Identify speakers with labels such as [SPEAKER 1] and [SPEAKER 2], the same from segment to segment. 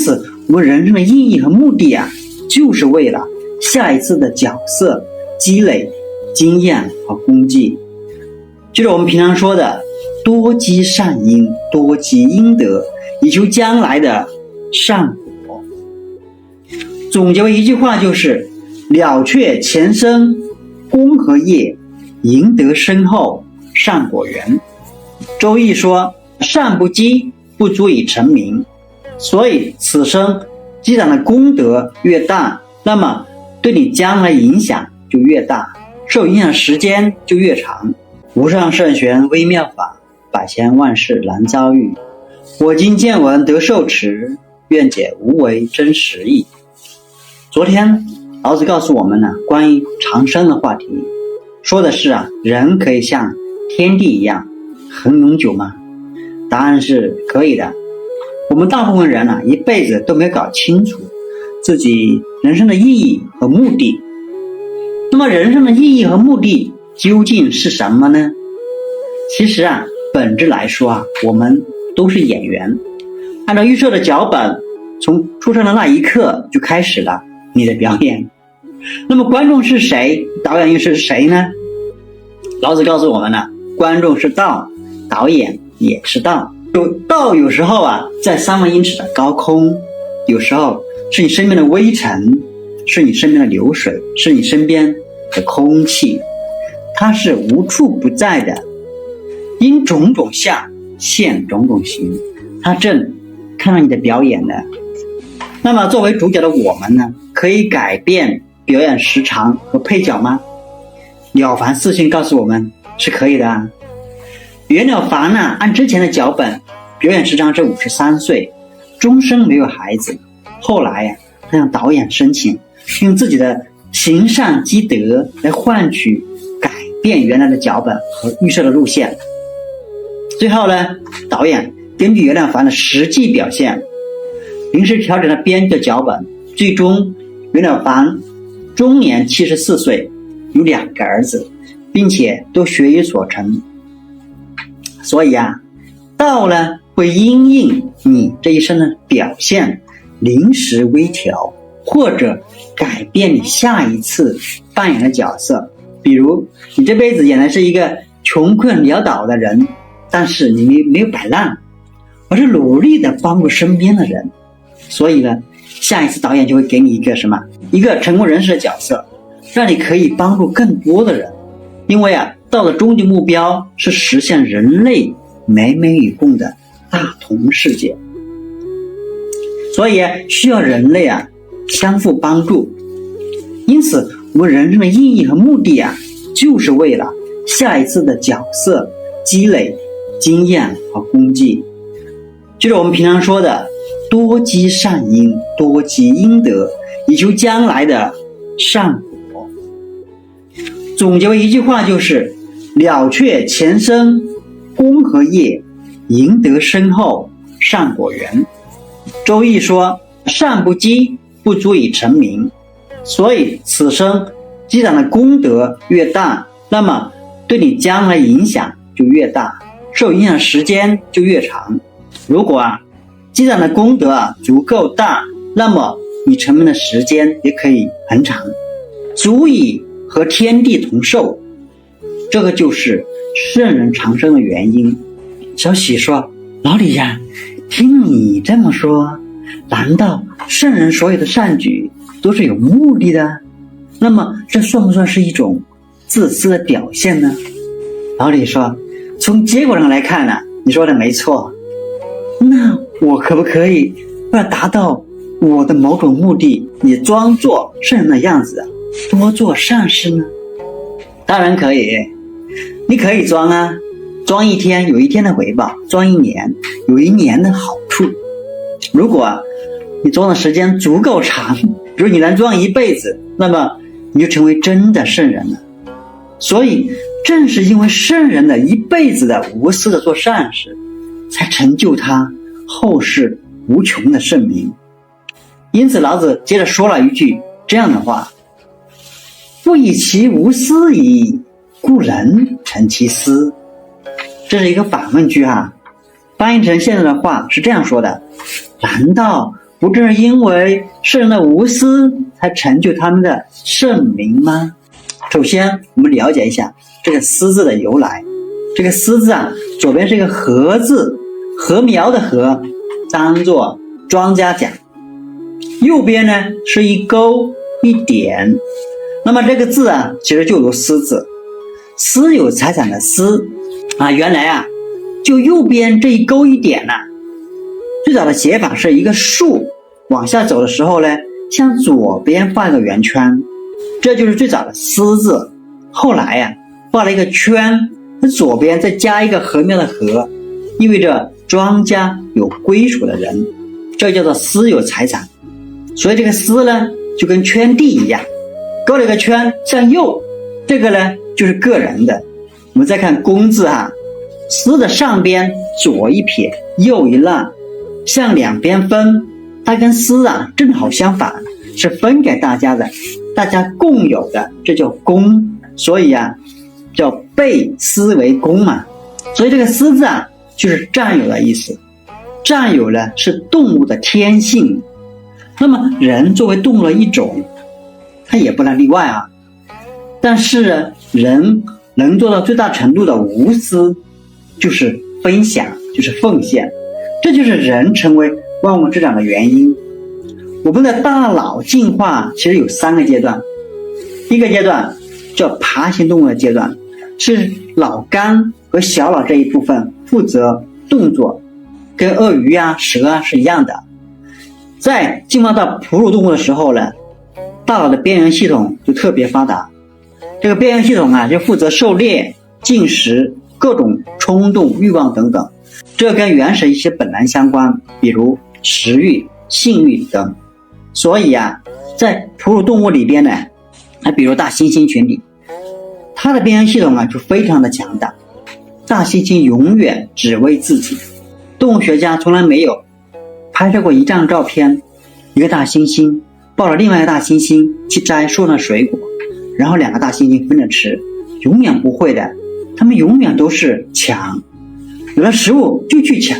[SPEAKER 1] 此我们人生的意义和目的啊，就是为了下一次的角色积累经验和功绩。就是我们平常说的多积善因，多积阴德，以求将来的善果。总结为一句话，就是了却前生功和业，赢得身后善果园。周易说善不积，不足以成名，所以此生积攒的功德越大，那么对你将来影响就越大，受影响时间就越长。无上圣玄微妙法，百千万世难遭遇。我今见闻得受持，愿解无为真实义。昨天老子告诉我们呢，关于长生的话题，说的是人可以像天地一样很永久吗？答案是可以的。我们大部分人一辈子都没有搞清楚自己人生的意义和目的。那么人生的意义和目的究竟是什么呢？其实本质来说我们都是演员，按照预设的脚本，从出生的那一刻就开始了你的表演。那么观众是谁？导演又是谁呢？老子告诉我们观众是道，导演也是道。道有时候在3万英尺的高空，有时候是你身边的微尘，是你身边的流水，是你身边的空气，它是无处不在的，因种种相现种种形，它正看到你的表演的。那么作为主角的我们呢，可以改变表演时长和配角吗？了凡四训告诉我们是可以的。袁了凡按之前的脚本，表演时长是53岁，终生没有孩子。后来他向导演申请，用自己的行善积德来换取改变原来的脚本和预设的路线。最后呢，导演根据袁了凡的实际表现，临时调整了编剧的脚本，最终袁了凡终年74岁，有2个儿子，并且都学有所成。所以道呢会因应你这一生的表现，临时微调或者改变你下一次扮演的角色。比如你这辈子演的是一个穷困潦倒的人，但是你没有摆烂，而是努力的帮助身边的人，所以呢，下一次导演就会给你一个一个成功人士的角色，让你可以帮助更多的人。因为道的终极目标是实现人类美美与共的大同世界，所以需要人类相互帮助。因此我们人生的意义和目的就是为了下一次的角色积累经验和功绩。就是我们平常说的多积善因，多积阴德，以求将来的善果。总结为一句话，就是了却前生功和业，赢得身后善果园。周易说善不积，不足以成名，所以此生积攒的功德越大，那么对你将来影响就越大，受影响时间就越长。如果积攒的功德足够大，那么你成名的时间也可以很长，足以和天地同寿。这个就是圣人长生的原因。小喜说，老李听你这么说，难道圣人所有的善举都是有目的的？那么这算不算是一种自私的表现呢？老李说，从结果上来看你说的没错。那我可不可以为了达到我的某种目的，也装作圣人的样子，多做善事呢？当然可以，你可以装装一天有一天的回报，装1年有1年的好处。如果你装的时间足够长，比如你能装一辈子，那么你就成为真的圣人了。所以正是因为圣人的一辈子的无私的做善事，才成就他后世无穷的盛名。因此老子接着说了一句这样的话，不以其无私矣，故人成其私。这是一个反问句翻译成现在的话是这样说的，难道不正是因为圣人的无私才成就他们的圣名吗？首先我们了解一下这个思字的由来。这个思字啊，左边是一个禾字，禾苗的禾，当作庄稼讲。右边呢是一勾一点，那么这个字啊，其实就如思字，私有财产的私啊，原来啊，就右边这一勾一点呢，最早的写法是一个竖，往下走的时候呢，向左边画一个圆圈，这就是最早的思字。后来呀，画了一个圈，左边再加一个禾苗的禾，意味着庄家有归属的人，这叫做私有财产。所以这个私呢，就跟圈地一样，勾了一个圈向右，这个呢就是个人的。我们再看公字啊，私的上边左一撇，右一捺，向两边分，它跟私啊正好相反，是分给大家的，大家共有的，这叫公。所以啊，叫被私为公嘛。所以这个私字啊，就是占有的意思。占有呢是动物的天性，那么人作为动物的一种，它也不能例外啊。但是人能做到最大程度的无私，就是分享，就是奉献，这就是人成为万物之长的原因。我们的大脑进化其实有3个阶段，一个阶段叫爬行动物的阶段，是脑干和小脑这一部分负责动作，跟鳄鱼啊、蛇啊是一样的。在进化到哺乳动物的时候呢，大脑的边缘系统就特别发达，这个边缘系统啊就负责狩猎、进食、各种冲动、欲望等等，这跟原始一些本能相关，比如食欲、性欲等。所以啊，在哺乳动物里边呢，比如大猩猩群里，它的边缘系统啊就非常的强大。大猩猩永远只为自己，动物学家从来没有拍摄过一张照片，一个大猩猩抱了另外一个大猩猩去摘树上的水果，然后2个大猩猩分着吃，永远不会的，他们永远都是抢，有了食物就去抢，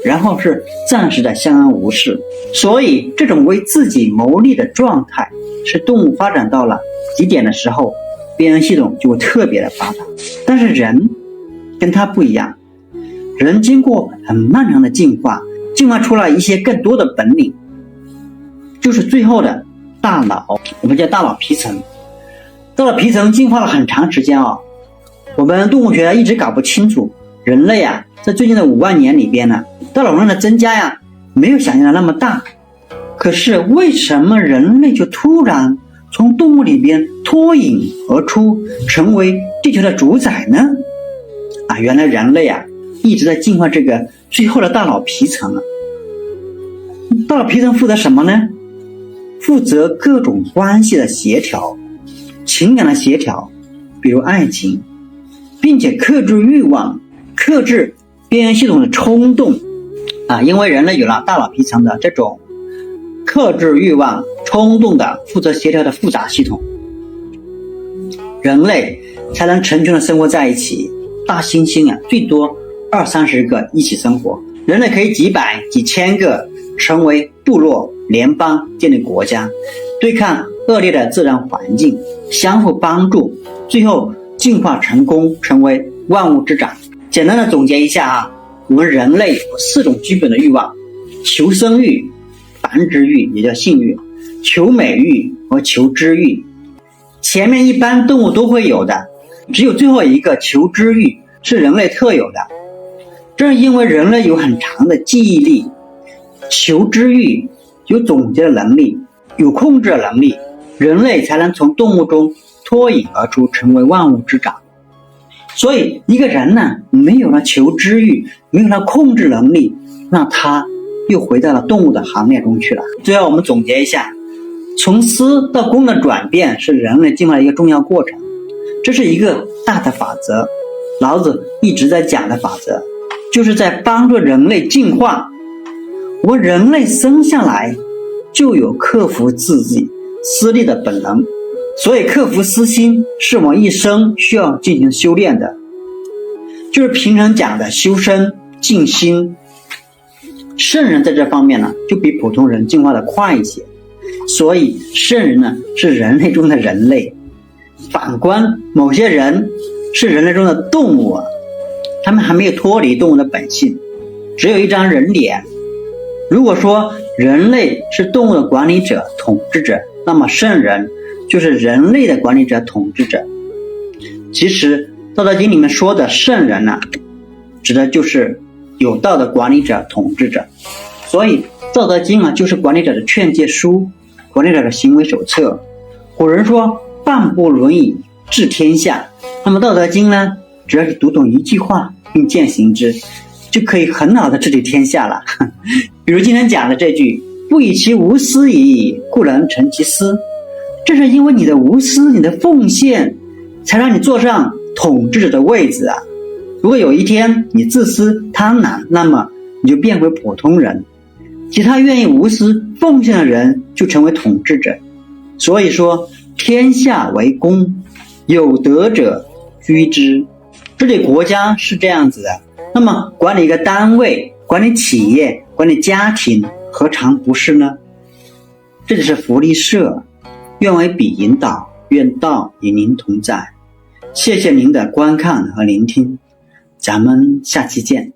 [SPEAKER 1] 然后是暂时的相安无事。所以这种为自己谋利的状态，是动物发展到了极点的时候，边缘系统就会特别的发达。但是人跟它不一样，人经过很漫长的进化出了一些更多的本领，就是最后的大脑，我们叫大脑皮层。大脑皮层进化了很长时间啊，我们动物学一直搞不清楚，人类啊，在最近的5万年里边呢，大脑容量的增加呀，没有想象的那么大。可是为什么人类就突然从动物里边脱颖而出，成为地球的主宰呢？原来人类啊，一直在进化这个最后的大脑皮层。大脑皮层负责什么呢？负责各种关系的协调，情感的协调，比如爱情，并且克制欲望，克制边缘系统的冲动因为人类有了大脑皮层的这种克制欲望、冲动的负责协调的复杂系统，人类才能成群的生活在一起。大猩猩啊，最多20-30个一起生活，人类可以几百、几千个成为部落、联邦，建立国家，对抗恶劣的自然环境，相互帮助，最后进化成功，成为万物之长。简单的总结一下我们人类有4种基本的欲望：求生欲、繁殖欲也叫性欲、求美欲和求知欲。前面一般动物都会有的，只有最后一个求知欲是人类特有的。正是因为人类有很长的记忆力，求知欲有总结的能力，有控制的能力，人类才能从动物中脱颖而出，成为万物之长。所以一个人呢，没有了求知欲，没有了控制能力，那他又回到了动物的行列中去了。最后我们总结一下，从私到公的转变是人类进化的一个重要过程，这是一个大的法则，老子一直在讲的法则，就是在帮助人类进化。我们人类生下来就有克服自己私利的本能，所以克服私心是我们一生需要进行修炼的，就是平常讲的修身、静心，圣人在这方面呢，就比普通人进化的快一些。所以圣人呢，是人类中的人类。反观某些人是人类中的动物啊，他们还没有脱离动物的本性，只有一张人脸。如果说人类是动物的管理者、统治者，那么圣人就是人类的管理者、统治者。其实《道德经》里面说的圣人呢，指的就是有道的管理者、统治者。所以《道德经》啊，就是管理者的劝诫书，管理者的行为手册。古人说半部《论语》治天下，那么《道德经》呢，只要是读懂一句话并践行之，就可以很好的治理天下了。比如今天讲的这句不以其无私矣，故能成其私，正是因为你的无私、你的奉献，才让你坐上统治者的位置啊。如果有一天你自私贪婪，那么你就变回普通人，其他愿意无私奉献的人就成为统治者。所以说天下为公，有德者居之。治理国家是这样子的，那么管理一个单位、管理企业、管理家庭，何尝不是呢？这就是福利社，愿为彼引导，愿道与您同在。谢谢您的观看和聆听，咱们下期见。